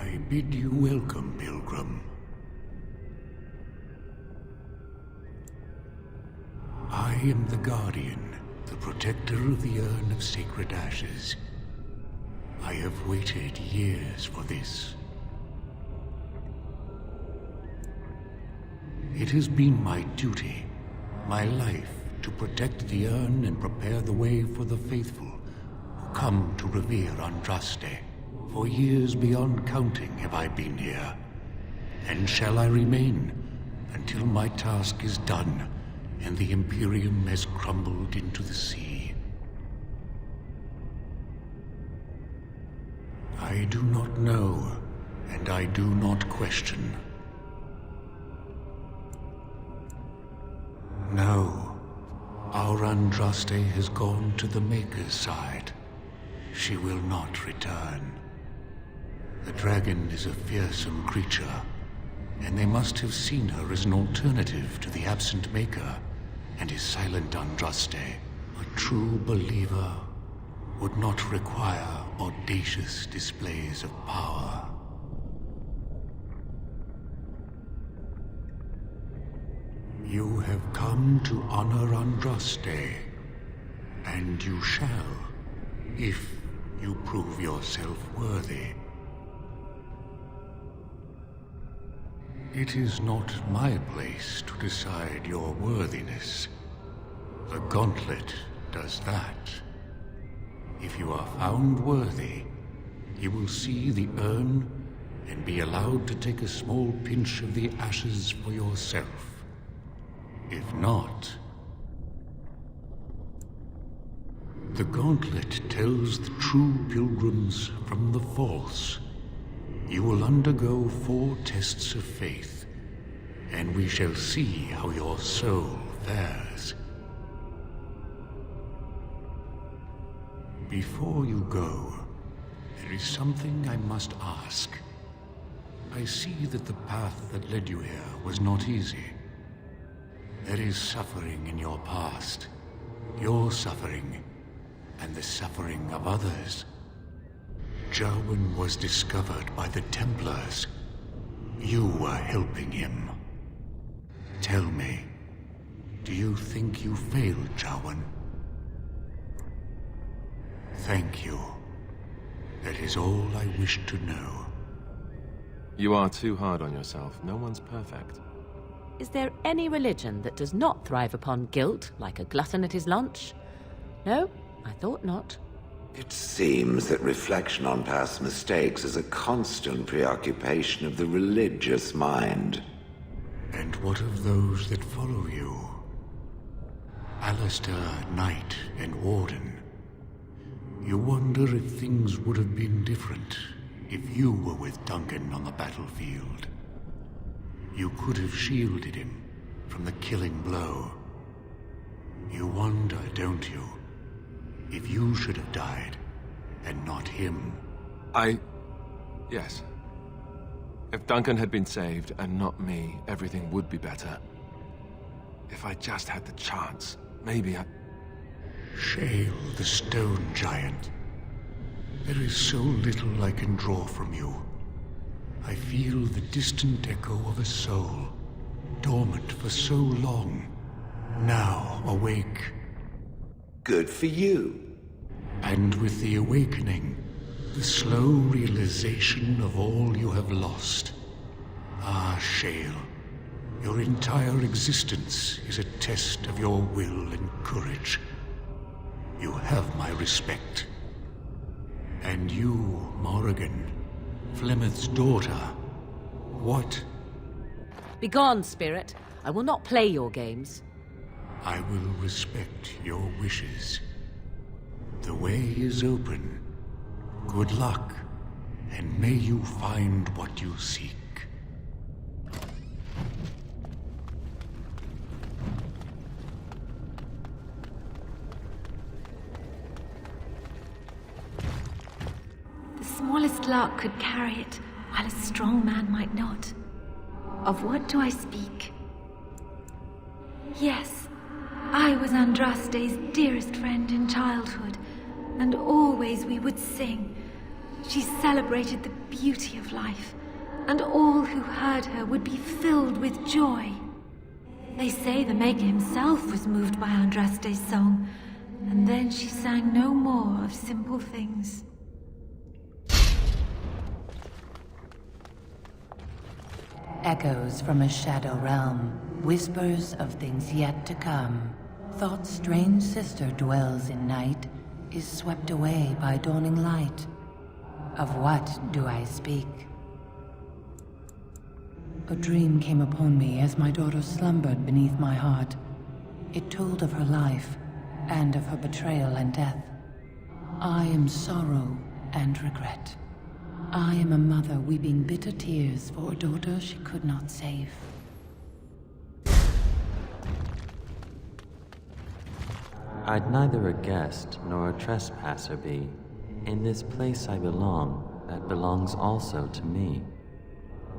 I bid you welcome, pilgrim. I am the Guardian, the protector of the Urn of Sacred Ashes. I have waited years for this. It has been my duty, my life, to protect the urn and prepare the way for the faithful who come to revere Andraste. For years beyond counting have I been here, and shall I remain until my task is done and the Imperium has crumbled into the sea. I do not know, and I do not question. No, our Andraste has gone to the Maker's side. She will not return. The dragon is a fearsome creature, and they must have seen her as an alternative to the absent Maker and his silent Andraste. A true believer would not require audacious displays of power. You have come to honor Andraste, and you shall, if you prove yourself worthy. It is not my place to decide your worthiness. The Gauntlet does that. If you are found worthy, you will see the urn and be allowed to take a small pinch of the ashes for yourself. If not, the Gauntlet tells the true pilgrims from the false. You will undergo 4 tests of faith, and we shall see how your soul fares. Before you go, there is something I must ask. I see that the path that led you here was not easy. There is suffering in your past, your suffering, and the suffering of others. Jarwin was discovered by the Templars. You were helping him. Tell me, do you think you failed, Jarwin? Thank you. That is all I wish to know. You are too hard on yourself. No one's perfect. Is there any religion that does not thrive upon guilt, like a glutton at his lunch? No, I thought not. It seems that reflection on past mistakes is a constant preoccupation of the religious mind. And what of those that follow you? Alistair, Knight, and Warden. You wonder if things would have been different if you were with Duncan on the battlefield. You could have shielded him from the killing blow. You wonder, don't you, if you should have died and not him? Yes. If Duncan had been saved and not me, everything would be better. If I just had the chance, maybe I... Shale, the stone giant. There is so little I can draw from you. I feel the distant echo of a soul, dormant for so long, now awake. Good for you. And with the awakening, the slow realization of all you have lost. Ah, Shale, your entire existence is a test of your will and courage. You have my respect. And you, Morrigan, Flemeth's daughter, what? Begone, spirit. I will not play your games. I will respect your wishes. The way is open. Good luck, and may you find what you seek. The smallest lark could carry it, while a strong man might not. Of what do I speak? Yes, I was Andraste's dearest friend in childhood, and always we would sing, She celebrated the beauty of life, and all who heard her would be filled with joy. They say the Maker himself was moved by Andraste's song, and then she sang no more of simple things. Echoes from a shadow realm, whispers of things yet to come. Thought's strange sister dwells in night, is swept away by dawning light. Of what do I speak? A dream came upon me as my daughter slumbered beneath my heart. It told of her life, and of her betrayal and death. I am sorrow and regret. I am a mother weeping bitter tears for a daughter she could not save. I'd neither a guest nor a trespasser be. In this place I belong, that belongs also to me.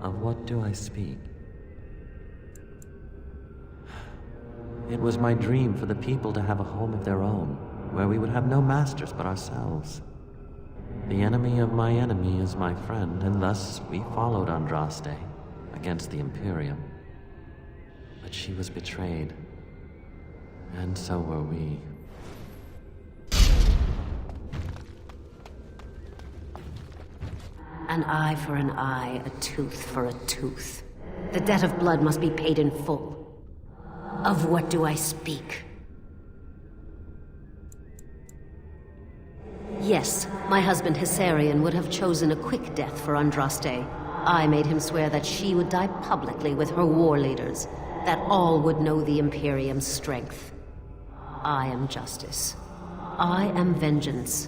Of what do I speak? It was my dream for the people to have a home of their own, where we would have no masters but ourselves. The enemy of my enemy is my friend, and thus we followed Andraste against the Imperium. But she was betrayed, and so were we. An eye for an eye, a tooth for a tooth. The debt of blood must be paid in full. Of what do I speak? Yes, my husband Hessarian would have chosen a quick death for Andraste. I made him swear that she would die publicly with her war leaders, that all would know the Imperium's strength. I am justice. I am vengeance.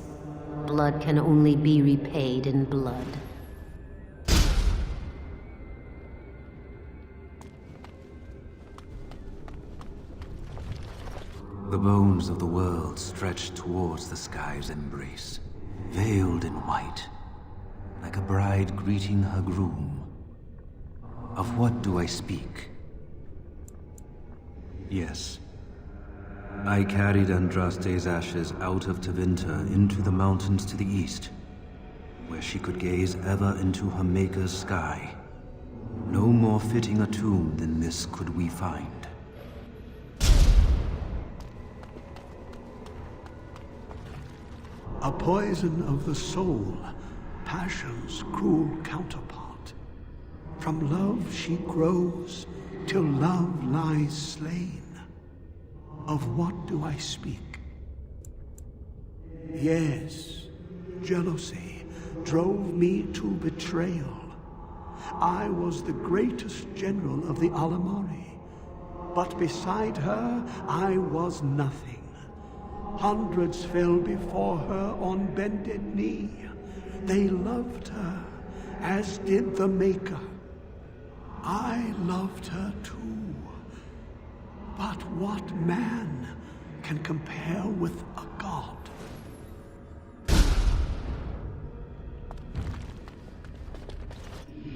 Blood can only be repaid in blood. The bones of the world stretched towards the sky's embrace, veiled in white, like a bride greeting her groom. Of what do I speak? Yes. I carried Andraste's ashes out of Tevinter into the mountains to the east, where she could gaze ever into her Maker's sky. No more fitting a tomb than this could we find. A poison of the soul, passion's cruel counterpart. From love she grows, till love lies slain. Of what do I speak? Yes, jealousy drove me to betrayal. I was the greatest general of the Alamari, but beside her I was nothing. Hundreds fell before her on bended knee. They loved her, as did the Maker. I loved her too. But what man can compare with a god?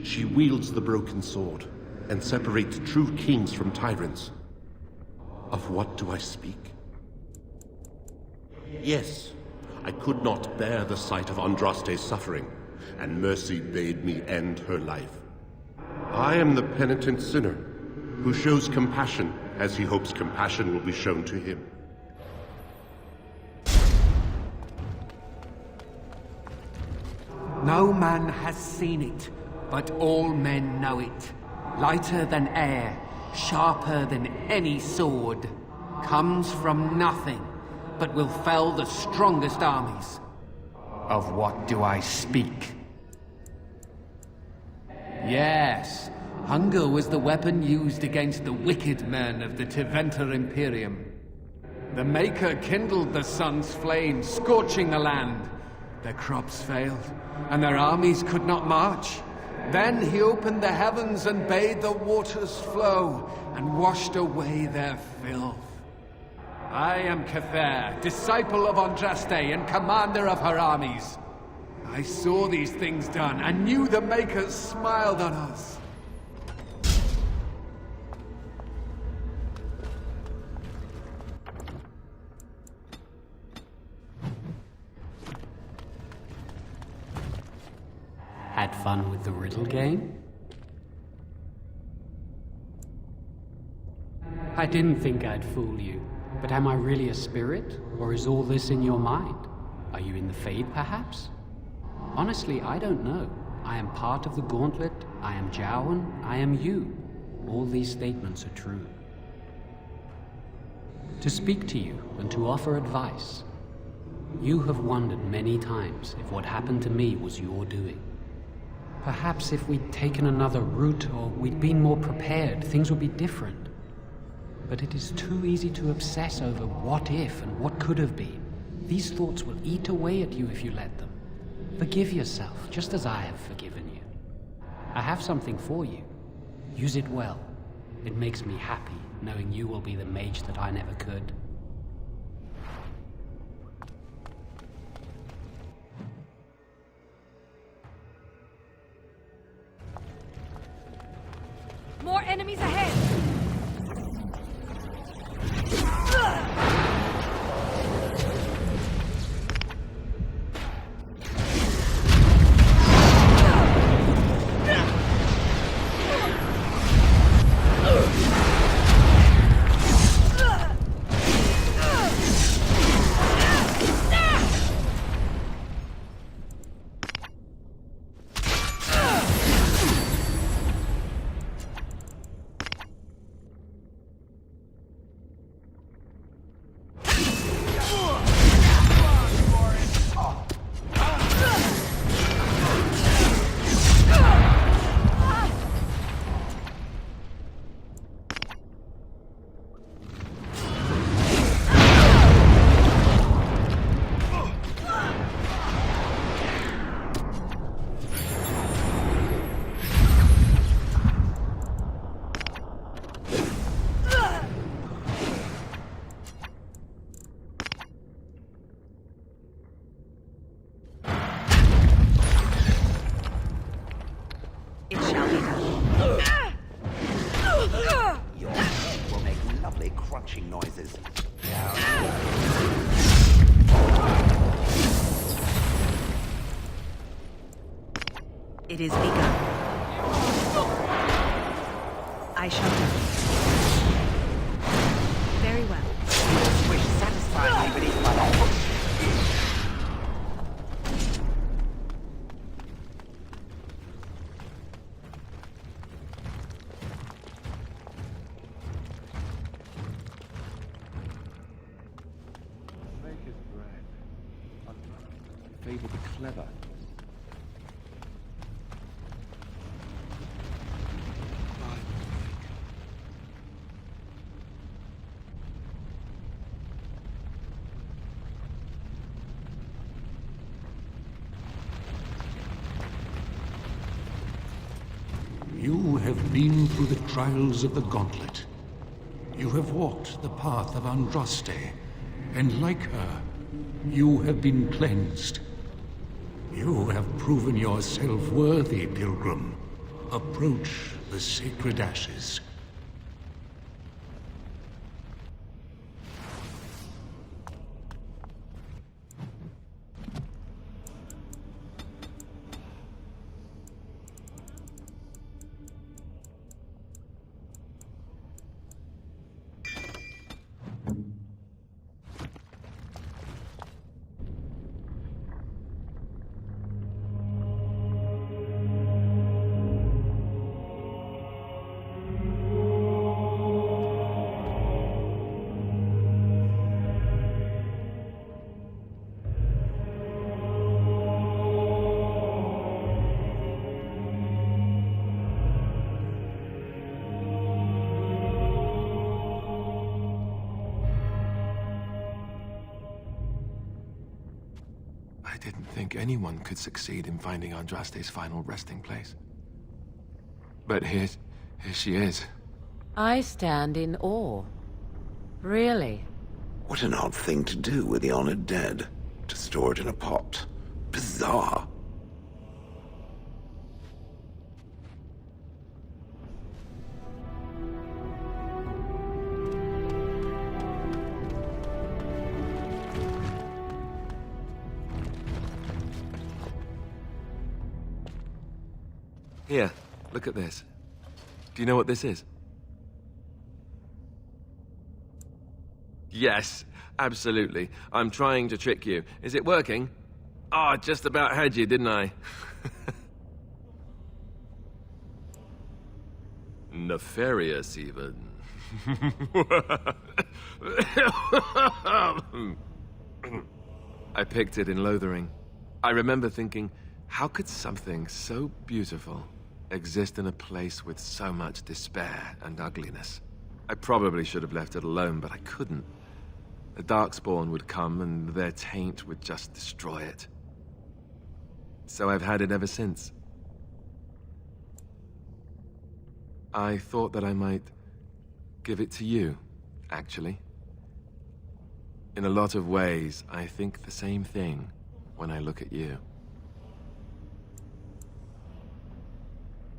She wields the broken sword and separates true kings from tyrants. Of what do I speak? Yes, I could not bear the sight of Andraste's suffering, and mercy bade me end her life. I am the penitent sinner, who shows compassion as he hopes compassion will be shown to him. No man has seen it, but all men know it. Lighter than air, sharper than any sword, comes from nothing, but will fell the strongest armies. Of what do I speak? Yes, hunger was the weapon used against the wicked men of the Tevinter Imperium. The Maker kindled the sun's flame, scorching the land. Their crops failed, and their armies could not march. Then he opened the heavens and bade the waters flow, and washed away their filth. I am Cathair, disciple of Andraste and commander of her armies. I saw these things done, and knew the Makers smiled on us. fun with the riddle game? I didn't think I'd fool you, but am I really a spirit, or is all this in your mind? Are you in the Fade, perhaps? Honestly, I don't know. I am part of the Gauntlet, I am Jowan, I am you. All these statements are true. To speak to you and to offer advice. You have wondered many times if what happened to me was your doing. Perhaps if we'd taken another route or we'd been more prepared, things would be different. But it is too easy to obsess over what if and what could have been. These thoughts will eat away at you if you let them. Forgive yourself, just as I have forgiven you. I have something for you. Use it well. It makes me happy, knowing you will be the mage that I never could. More enemies ahead! It is begun. I shall do. Very well. Wish satisfyingly beneath my arm. Maker's bread. Favor the clever. You have been through the trials of the Gauntlet. You have walked the path of Andraste, and like her, you have been cleansed. You have proven yourself worthy, Pilgrim. Approach the sacred ashes. I didn't think anyone could succeed in finding Andraste's final resting place. But here she is. I stand in awe. Really. What an odd thing to do with the honored dead. To store it in a pot. Bizarre. Here, look at this. Do you know what this is? Yes, absolutely. I'm trying to trick you. Is it working? Oh, I just about had you, didn't I? Nefarious, even. I picked it in Lothering. I remember thinking, how could something so beautiful exist in a place with so much despair and ugliness? I probably should have left it alone, but I couldn't. The Darkspawn would come, and their taint would just destroy it. So I've had it ever since. I thought that I might give it to you, actually. In a lot of ways, I think the same thing when I look at you.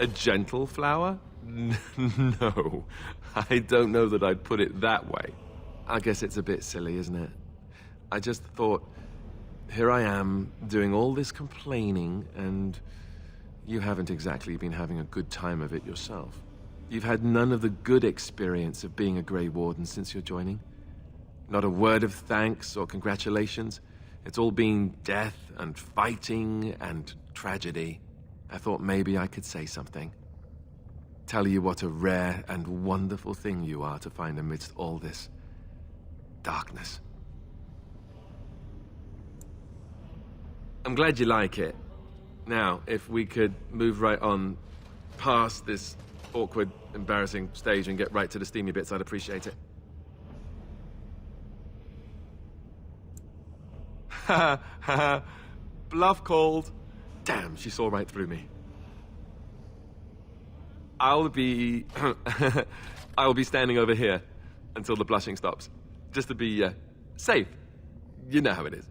A gentle flower? No, I don't know that I'd put it that way. I guess it's a bit silly, isn't it? I just thought, here I am, doing all this complaining, and you haven't exactly been having a good time of it yourself. You've had none of the good experience of being a Grey Warden since your joining. Not a word of thanks or congratulations. It's all been death and fighting and tragedy. I thought maybe I could say something. Tell you what a rare and wonderful thing you are to find amidst all this darkness. I'm glad you like it. Now, if we could move right on past this awkward, embarrassing stage and get right to the steamy bits, I'd appreciate it. Ha ha. Bluff called. Damn, she saw right through me. I'll be standing over here until the blushing stops, just to be safe. You know how it is.